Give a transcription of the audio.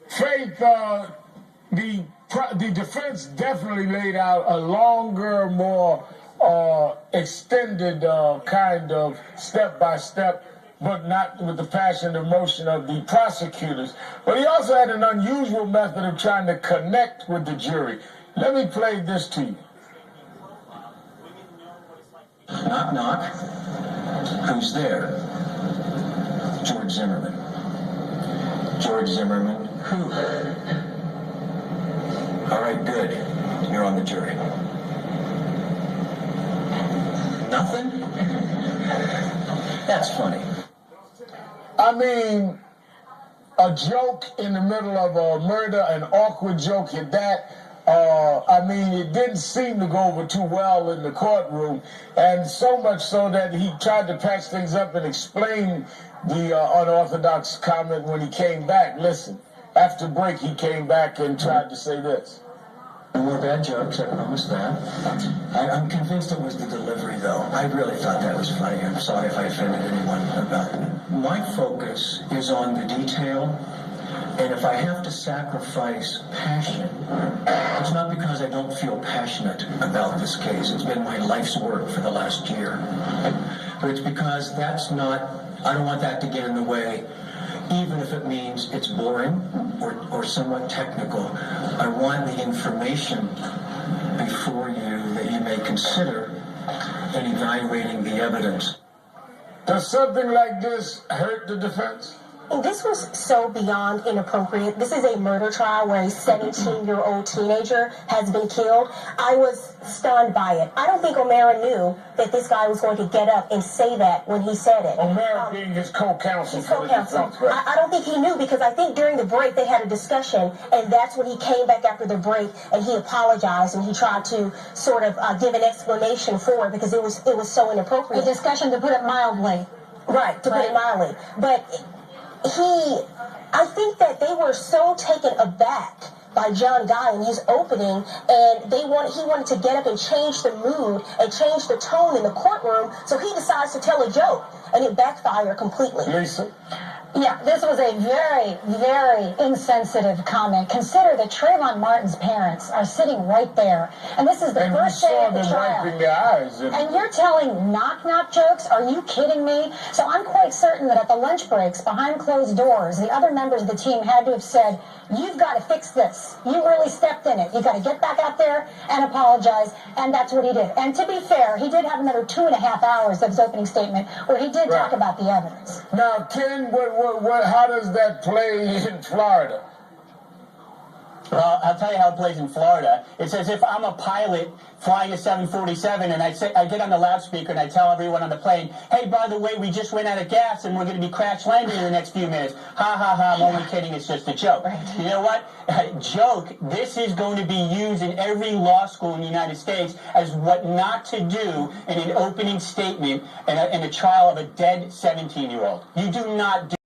Faith, the defense definitely laid out a longer, more extended kind of step-by-step, but not with the passion and emotion of the prosecutors. But he also had an unusual method of trying to connect with the jury. Let me play this to you. Knock, knock. Who's there? George Zimmerman. George Zimmerman. Who? All right, good. You're on the jury. Nothing? That's funny. I mean, a joke in the middle of a murder, an awkward joke at that. I mean, it didn't seem to go over too well in the courtroom, and so much so that he tried to patch things up and explain the unorthodox comment when he came back. Listen, after break, he came back and tried to say this. No more bad jokes, I promise that. I'm convinced it was the delivery, though. I really thought that was funny. I'm sorry if I offended anyone about it. My focus is on the detail. And if I have to sacrifice passion, it's not because I don't feel passionate about this case. It's been my life's work for the last year. But it's because I don't want that to get in the way, even if it means it's boring or somewhat technical. I want the information before you that you may consider in evaluating the evidence. Does something like this hurt the defense? This was so beyond inappropriate. This is a murder trial where a 17-year-old teenager has been killed. I was stunned by it. I don't think O'Mara knew that this guy was going to get up and say that when he said it. O'Mara being his co-counsel. His co-counsel. I don't think he knew, because I think during the break they had a discussion, and that's when he came back after the break and he apologized and he tried to sort of give an explanation for it, because it was so inappropriate. A discussion, to put it mildly. Right, to put it mildly. But I think that they were so taken aback by John Guy and his opening, and he wanted to get up and change the mood and change the tone in the courtroom, so he decides to tell a joke, and it backfired completely. Lisa? Yeah, this was a very, very insensitive comment. Consider that Trayvon Martin's parents are sitting right there, and this is the first day of the trial. Wiping their eyes. And you're telling knock-knock jokes? Are you kidding me? So I'm quite certain that at the lunch breaks, behind closed doors, the other members of the team had to have said, you've got to fix this. You really stepped in it. You've got to get back out there and apologize, and that's what he did. And to be fair, he did have another 2.5 hours of his opening statement where he did talk about the evidence. Now, Ken, how does that play in Florida? Well, I'll tell you how it plays in Florida. It's as if I'm a pilot flying a 747, and I get on the loudspeaker and I tell everyone on the plane, hey, by the way, we just ran out of gas and we're going to be crash landing in the next few minutes. Ha, ha, ha, I'm only kidding. It's just a joke. You know what? Joke. This is going to be used in every law school in the United States as what not to do in an opening statement in a trial of a dead 17-year-old. You do not do